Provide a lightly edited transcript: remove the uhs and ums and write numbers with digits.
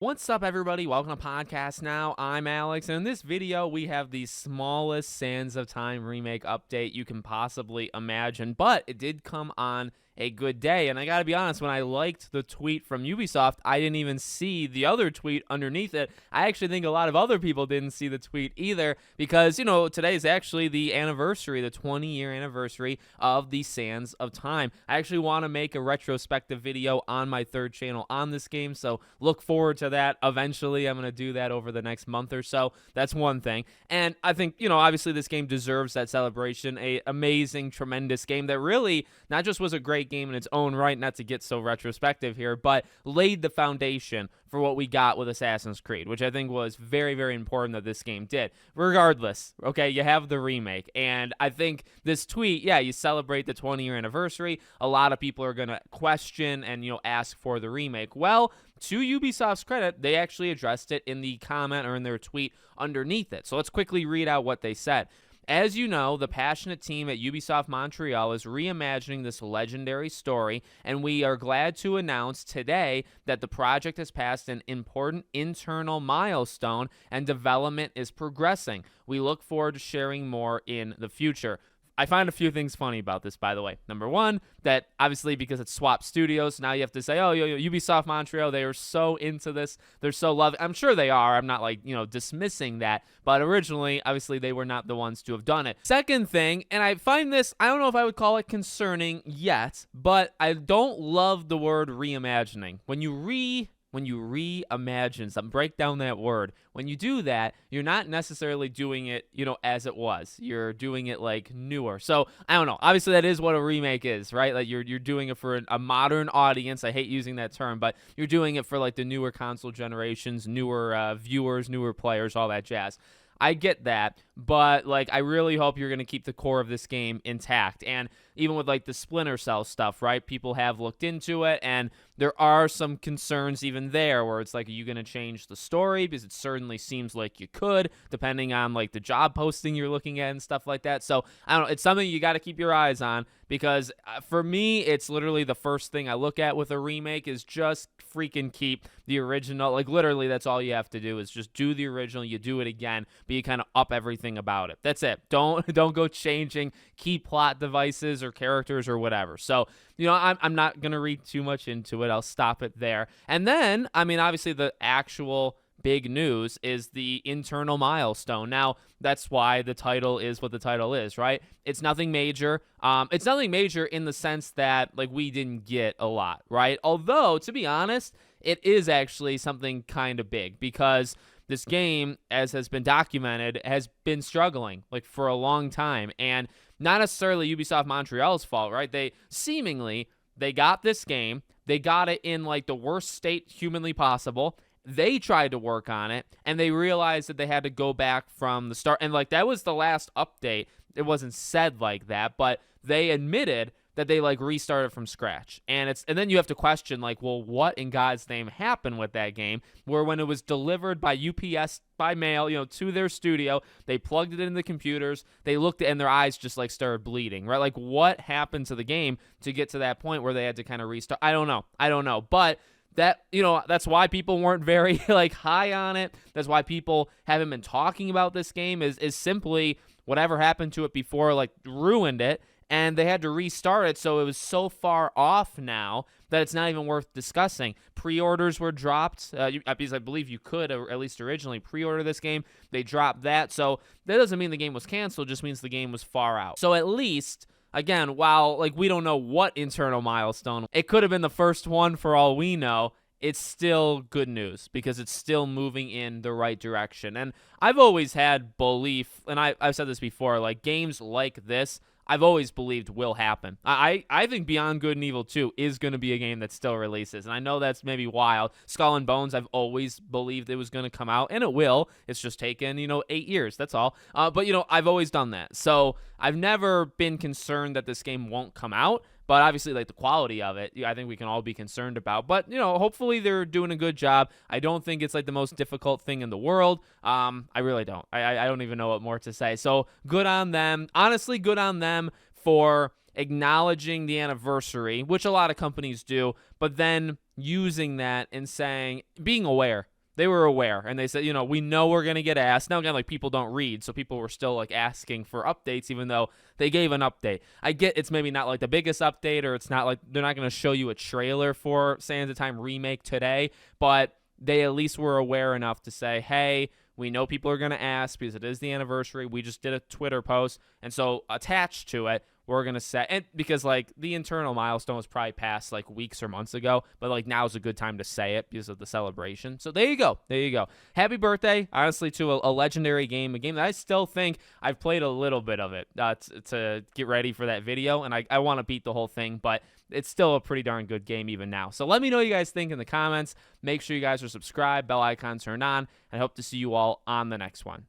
What's up, everybody? Welcome to Podcast Now. I'm Alex, and in this video, we have the smallest Sands of Time remake update you can possibly imagine, but it did come on a good day, and I gotta be honest, when I liked the tweet from Ubisoft, I didn't even see the other tweet underneath it. I actually think a lot of other people didn't see the tweet either, because, today is actually the anniversary, the 20-year anniversary of the Sands of Time. I actually want to make a retrospective video on my third channel on this game, so look forward to that. Eventually, I'm going to do that over the next month or so. That's one thing. And I think, obviously this game deserves that celebration. A amazing, tremendous game that really not just was a great game in its own right, not to get so retrospective here, but laid the foundation for what we got with Assassin's Creed, which I think was very, very important that this game did. Regardless, okay, you have the remake, and I think this tweet, yeah, you celebrate the 20-year anniversary. A lot of people are going to question and, ask for the remake. Well, to Ubisoft's credit, they actually addressed it in the comment or in their tweet underneath it. So let's quickly read out what they said. As you know, the passionate team at Ubisoft Montreal is reimagining this legendary story, and we are glad to announce today that the project has passed an important internal milestone and development is progressing. We look forward to sharing more in the future. I find a few things funny about this, by the way. Number one, that obviously because it's swapped studios, now you have to say, oh, Ubisoft Montreal, they are so into this. They're so loving. I'm sure they are. I'm not dismissing that. But originally, obviously, they were not the ones to have done it. Second thing, and I find this, I don't know if I would call it concerning yet, but I don't love the word reimagining. When you reimagine something, break down that word. When you do that, you're not necessarily doing it, as it was. You're doing it like newer. So I don't know. Obviously, that is what a remake is, right? Like you're doing it for a modern audience. I hate using that term, but you're doing it for like the newer console generations, newer viewers, newer players, all that jazz. I get that, but I really hope you're going to keep the core of this game intact. And even with the Splinter Cell stuff, right? People have looked into it, and there are some concerns even there where it's are you going to change the story? Because it certainly seems like you could, depending on the job posting you're looking at and stuff like that. So I don't know. It's something you got to keep your eyes on, because for me, it's literally the first thing I look at with a remake is just freaking keep the original. Literally, that's all you have to do is just do the original. You do it again, but you kind of up everything about it. That's it. Don't go changing key plot devices or characters or whatever. So, I'm not going to read too much into it. I'll stop it there. And then, obviously the actual big news is the internal milestone. Now, that's why the title is what the title is, right? It's nothing major. It's nothing major in the sense that we didn't get a lot, right? Although, to be honest, it is actually something kind of big, because this game, as has been documented, has been struggling for a long time, and not necessarily Ubisoft Montreal's fault, right? They got this game, they got it in the worst state humanly possible. They tried to work on it, and they realized that they had to go back from the start. And that was the last update. It wasn't said like that, but they admitted that they restarted from scratch. And then you have to question well, what in God's name happened with that game, where when it was delivered by UPS by mail, to their studio, they plugged it in the computers, they looked at, and their eyes just started bleeding, right? What happened to the game to get to that point where they had to kind of restart? I don't know. But that, that's why people weren't very high on it. That's why people haven't been talking about this game, is simply whatever happened to it before ruined it, and they had to restart it, so it was so far off now that it's not even worth discussing. Pre-orders were dropped, because I believe you could, or at least originally, pre-order this game. They dropped that, so that doesn't mean the game was canceled, it just means the game was far out. So at least, again, while we don't know what internal milestone, it could have been the first one for all we know, it's still good news, because it's still moving in the right direction. And I've always had belief, and I've said this before, games like this, I've always believed will happen. I think Beyond Good and Evil 2 is going to be a game that still releases. And I know that's maybe wild. Skull and Bones, I've always believed it was going to come out, and it will. It's just taken, 8 years. That's all. But I've always done that. So I've never been concerned that this game won't come out. But obviously, the quality of it, I think we can all be concerned about. But, hopefully they're doing a good job. I don't think it's the most difficult thing in the world. I really don't. I don't even know what more to say. So good on them. Honestly, good on them for acknowledging the anniversary, which a lot of companies do, but then using that and saying, being aware. They were aware, and they said, we know we're going to get asked. Now, again, like, people don't read, so people were still, like, asking for updates, even though they gave an update. I get it's maybe not, like, the biggest update, or it's not, like, they're not going to show you a trailer for Sands of Time Remake today, but they at least were aware enough to say, hey, we know people are going to ask because it is the anniversary. We just did a Twitter post, and so attached to it, we're going to set, and because, like, the internal milestone was probably passed, like, weeks or months ago, but, like, now's a good time to say it because of the celebration. So there you go. There you go. Happy birthday, honestly, to a legendary game, a game that I still think I've played a little bit of it to get ready for that video, and I want to beat the whole thing, but it's still a pretty darn good game even now. So let me know what you guys think in the comments. Make sure you guys are subscribed, bell icon turned on, and I hope to see you all on the next one.